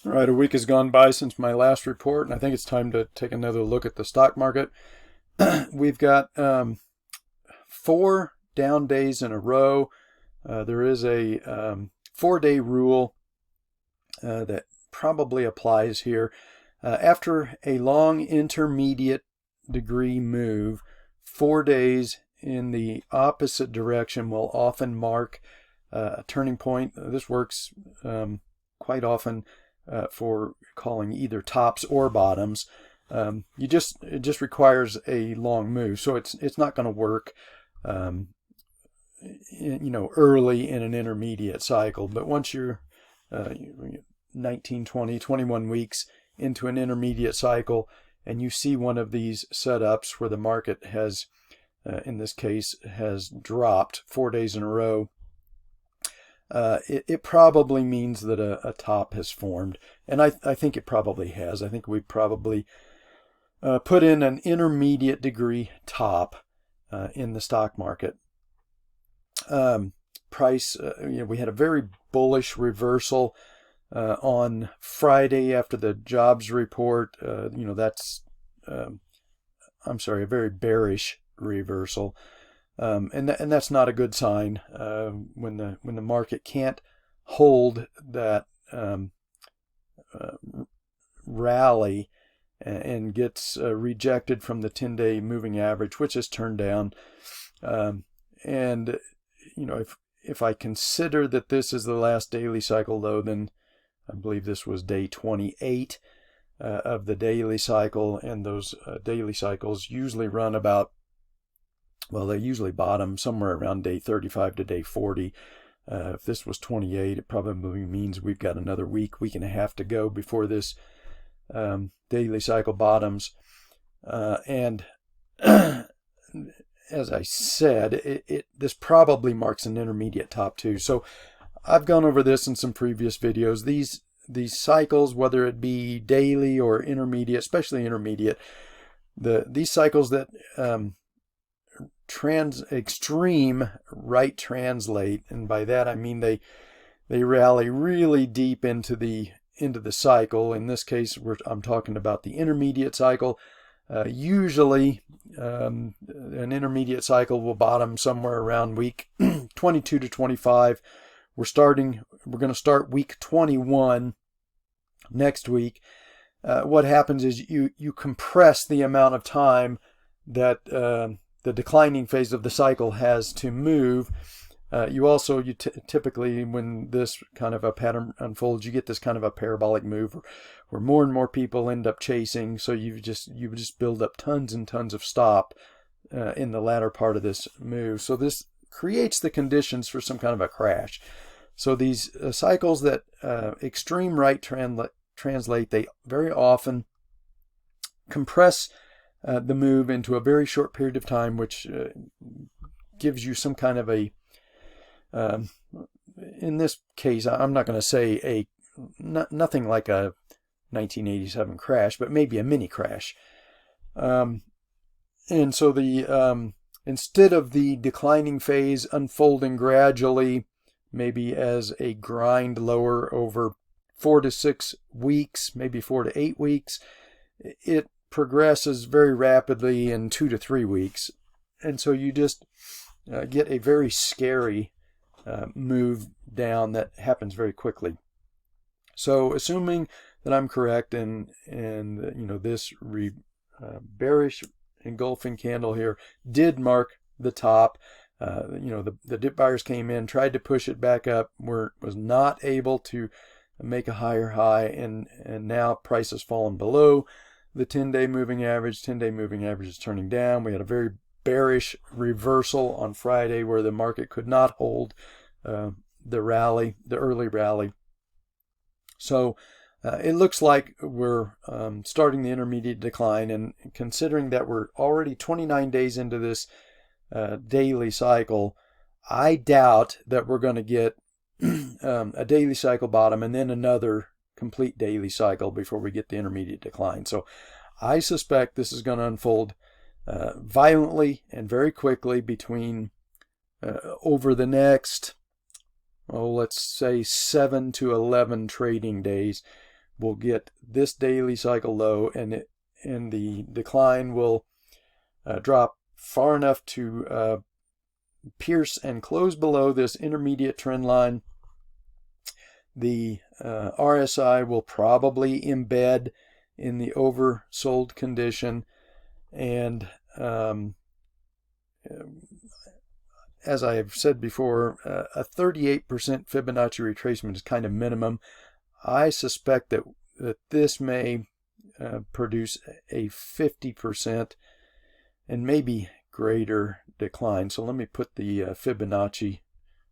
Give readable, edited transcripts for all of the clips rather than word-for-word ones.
All right, a week has gone by since my last report, and I think it's time to take another look at the stock market. We've got 4 down days in a row. There is a 4-day rule that probably applies here. After a long intermediate degree move, 4 days in the opposite direction will often mark a turning point. This works quite often for calling either tops or bottoms. It just requires a long move, so it's not going to work early in an intermediate cycle. But once you're 19, 20, 21 weeks into an intermediate cycle and you see one of these setups where the market has in this case has dropped 4 days in a row, it probably means that a top has formed. And I think it probably has. I think we probably put in an intermediate degree top in the stock market. Price, we had a very bullish reversal on Friday after the jobs report. A very bearish reversal. And that's not a good sign when the market can't hold that rally and gets rejected from the 10-day moving average, which has turned down. If I consider that this is the last daily cycle, though, then I believe this was day 28 of the daily cycle, and those daily cycles usually run about, well, they usually bottom somewhere around day 35 to day 40. If this was 28, it probably means we've got another week and a half to go before this daily cycle bottoms. And as I said, this probably marks an intermediate top too. So I've gone over this in some previous videos. These cycles, whether it be daily or intermediate, especially intermediate, these cycles that extreme right translate, and by that I mean they rally really deep into the cycle. In this case, I'm talking about the intermediate cycle. Usually an intermediate cycle will bottom somewhere around week 22 to 25. We're going to start week 21 next week. What happens is you compress the amount of time that the declining phase of the cycle has to move. Typically, when this kind of a pattern unfolds, you get this kind of a parabolic move where more and more people end up chasing. So you just build up tons and tons of stop in the latter part of this move. So this creates the conditions for some kind of a crash. So these cycles that extreme right translate, they very often compress the move into a very short period of time, which gives you some kind of a in this case, I'm not going to say nothing like a 1987 crash, but maybe a mini crash. And so instead of the declining phase unfolding gradually, maybe as a grind lower over 4 to 6 weeks, maybe 4 to 8 weeks, it progresses very rapidly in 2 to 3 weeks. And so you just get a very scary move down that happens very quickly. So assuming that I'm correct and this bearish engulfing candle here did mark the top, the dip buyers came in, tried to push it back up, was not able to make a higher high, and now price has fallen below the 10-day moving average. 10-day moving average is turning down. We had a very bearish reversal on Friday where the market could not hold the early rally. So it looks like we're starting the intermediate decline, and considering that we're already 29 days into this daily cycle, I doubt that we're going to get a daily cycle bottom and then another complete daily cycle before we get the intermediate decline. So I suspect this is going to unfold violently and very quickly between over the next, let's say 7 to 11 trading days. will get this daily cycle low, and the decline will drop far enough to pierce and close below this intermediate trend line. The RSI will probably embed in the oversold condition, and as I have said before, a 38% Fibonacci retracement is kind of minimum. I suspect that this may produce a 50% and maybe greater decline. So let me put the Fibonacci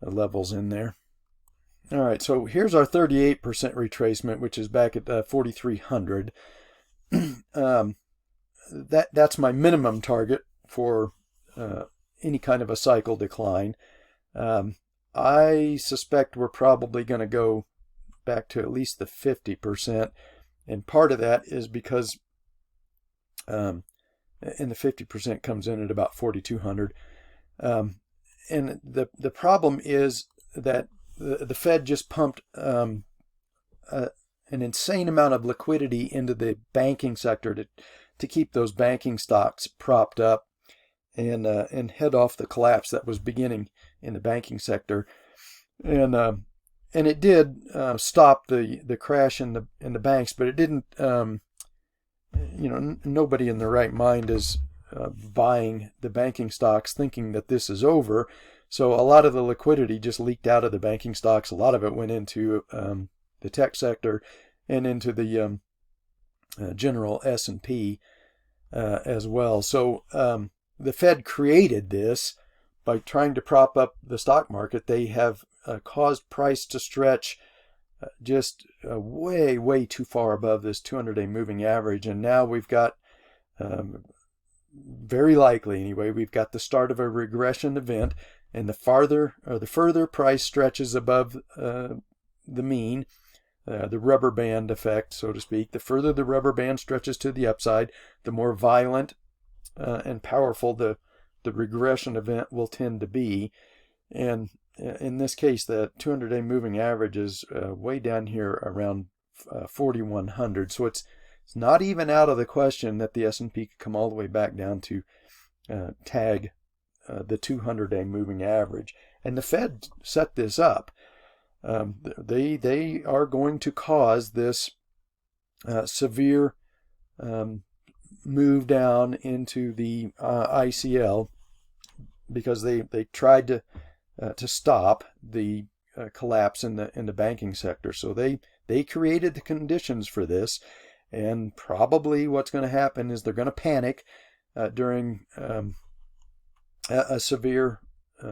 levels in there. All right, so here's our 38% retracement, which is back at 4,300. That's my minimum target for any kind of a cycle decline. I suspect we're probably going to go back to at least the 50%, and part of that is because and the 50% comes in at about 4,200. And the problem is that the Fed just pumped an insane amount of liquidity into the banking sector to keep those banking stocks propped up and head off the collapse that was beginning in the banking sector. And it did stop the crash in the banks, but it didn't. Nobody in their right mind is buying the banking stocks thinking that this is over. So a lot of the liquidity just leaked out of the banking stocks. A lot of it went into the tech sector and into the general S&P as well. So the Fed created this by trying to prop up the stock market. They have caused price to stretch just way, way too far above this 200-day moving average. And now we've got, very likely anyway, we've got the start of a regression event. And the further price stretches above the mean, the rubber band effect, so to speak, the further the rubber band stretches to the upside, the more violent and powerful the regression event will tend to be. And in this case, the 200-day moving average is way down here around 4,100. So it's not even out of the question that the S&P could come all the way back down to tag the 200-day moving average. And the Fed set this up. They are going to cause this severe move down into the ICL because they tried to stop the collapse in the banking sector. So they created the conditions for this, and probably what's going to happen is they're going to panic during a severe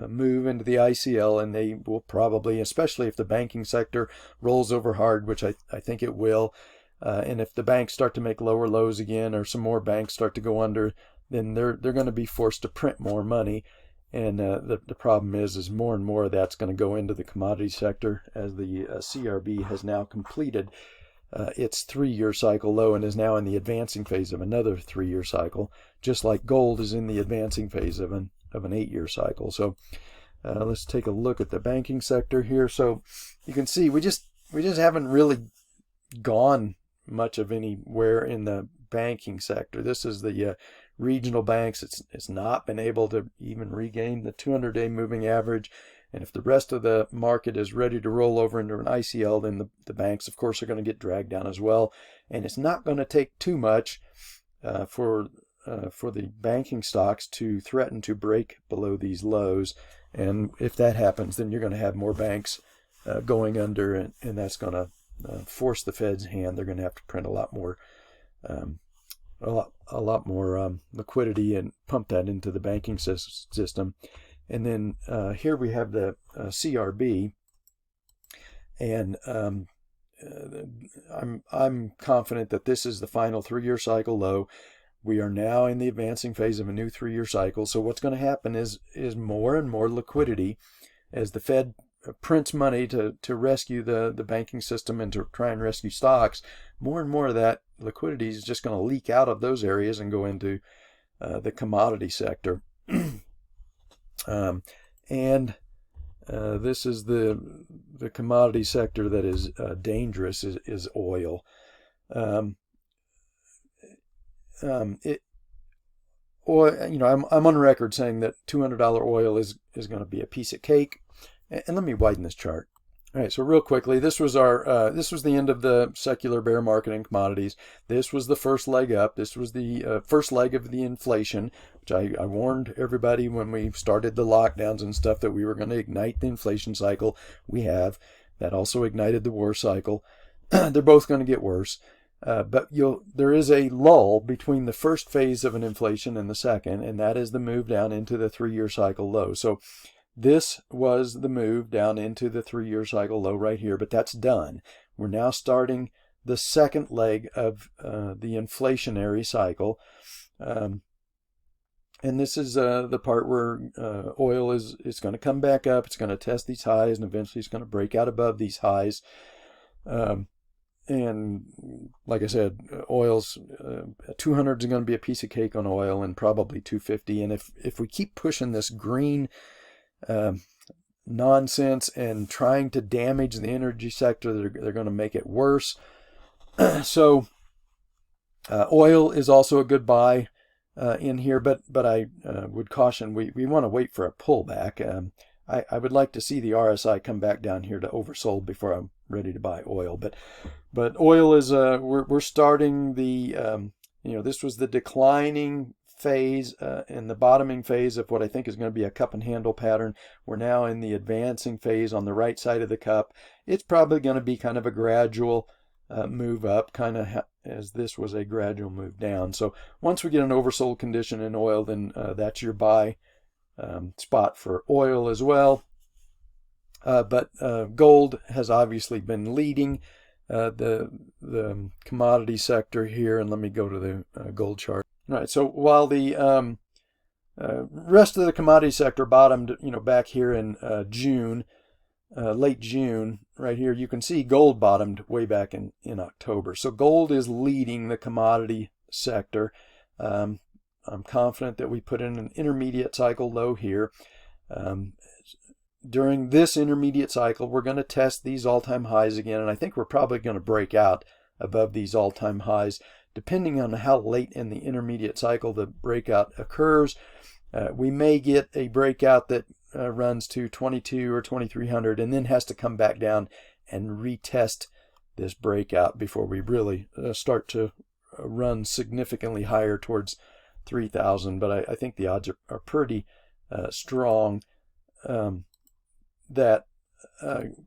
move into the ICL, and they will probably, especially if the banking sector rolls over hard, which I think it will, and if the banks start to make lower lows again, or some more banks start to go under, then they're going to be forced to print more money. And the problem is more and more of that's going to go into the commodity sector, as the CRB has now completed its 3-year cycle low and is now in the advancing phase of another 3-year cycle, just like gold is in the advancing phase of an 8-year cycle. So let's take a look at the banking sector here. So you can see we just haven't really gone much of anywhere in the banking sector. This is the regional banks. It's not been able to even regain the 200-day moving average. And if the rest of the market is ready to roll over into an ICL, then the banks, of course, are going to get dragged down as well. And it's not going to take too much for the banking stocks to threaten to break below these lows. And if that happens, then you're going to have more banks going under, and that's going to force the Fed's hand. They're going to have to print a lot more liquidity and pump that into the banking system. And then here we have the CRB, and I'm confident that this is the final 3-year cycle low. We are now in the advancing phase of a new 3-year cycle. So what's going to happen is more and more liquidity as the Fed prints money to rescue the banking system and to try and rescue stocks. More and more of that liquidity is just going to leak out of those areas and go into the commodity sector. And This is the commodity sector that is dangerous, is oil. Oil, I'm on record saying that $200 oil is going to be a piece of cake. And let me widen this chart. All right, so real quickly, this was the end of the secular bear market in commodities. This was the first leg up. This was the first leg of the inflation, which I warned everybody when we started the lockdowns and stuff that we were going to ignite the inflation cycle. We have. That also ignited the war cycle. They're both going to get worse. But there is a lull between the first phase of an inflation and the second, and that is the move down into the 3-year cycle low. So this was the move down into the 3-year cycle low right here, but that's done. We're now starting the second leg of the inflationary cycle. And this is the part where oil is going to come back up. It's going to test these highs, and eventually it's going to break out above these highs. And like I said, oil's 200 is going to be a piece of cake on oil, and probably 250. And if we keep pushing this green nonsense and trying to damage the energy sector, they're going to make it worse. So oil is also a good buy in here, but I would caution we want to wait for a pullback. I would like to see the RSI come back down here to oversold before I'm ready to buy oil. But oil is we're starting the this was the declining phase and the bottoming phase of what I think is going to be a cup and handle pattern. We're now in the advancing phase on the right side of the cup. It's probably going to be kind of a gradual move up, kind of as this was a gradual move down. So once we get an oversold condition in oil, then that's your buy spot for oil as well. But gold has obviously been leading the commodity sector here. And let me go to the gold chart. All right, so while the rest of the commodity sector bottomed, back here in June, late June, right here, you can see gold bottomed way back in October. So gold is leading the commodity sector. I'm confident that we put in an intermediate cycle low here. During this intermediate cycle, we're going to test these all-time highs again, and I think we're probably going to break out above these all-time highs. Depending on how late in the intermediate cycle the breakout occurs, we may get a breakout that runs to 22 or 2300 and then has to come back down and retest this breakout before we really start to run significantly higher towards 3000. But I think the odds are pretty strong that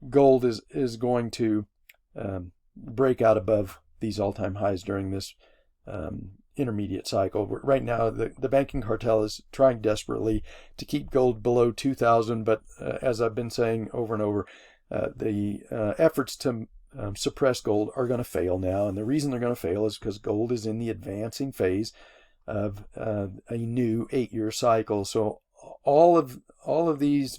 gold is going to break out above these all-time highs during this intermediate cycle. Right now, the banking cartel is trying desperately to keep gold below 2,000, but as I've been saying over and over, the efforts to suppress gold are going to fail now, and the reason they're going to fail is because gold is in the advancing phase of a new 8-year cycle. So all of these,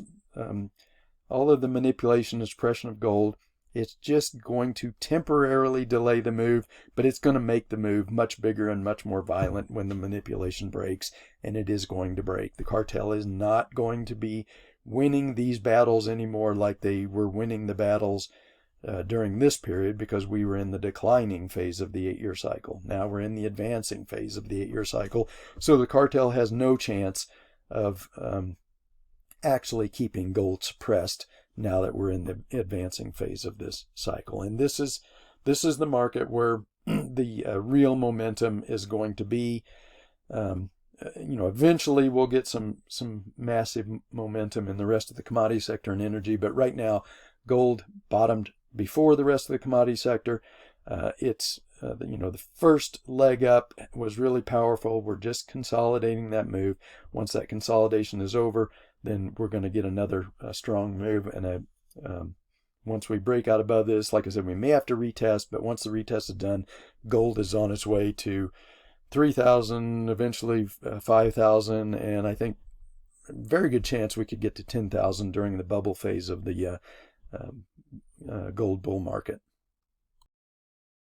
all of the manipulation and suppression of gold, it's just going to temporarily delay the move, but it's going to make the move much bigger and much more violent when the manipulation breaks, and it is going to break. The cartel is not going to be winning these battles anymore like they were winning the battles during this period, because we were in the declining phase of the 8-year cycle. Now we're in the advancing phase of the 8-year cycle, so the cartel has no chance of actually keeping gold suppressed now that we're in the advancing phase of this cycle. And this is the market where the real momentum is going to be. Eventually we'll get some massive momentum in the rest of the commodity sector and energy, but right now gold bottomed before the rest of the commodity sector. It's the first leg up was really powerful. We're just consolidating that move. Once that consolidation is over, then we're going to get another strong move. And once we break out above this, like I said, we may have to retest, but once the retest is done, gold is on its way to 3,000, eventually 5,000, and I think a very good chance we could get to 10,000 during the bubble phase of the gold bull market.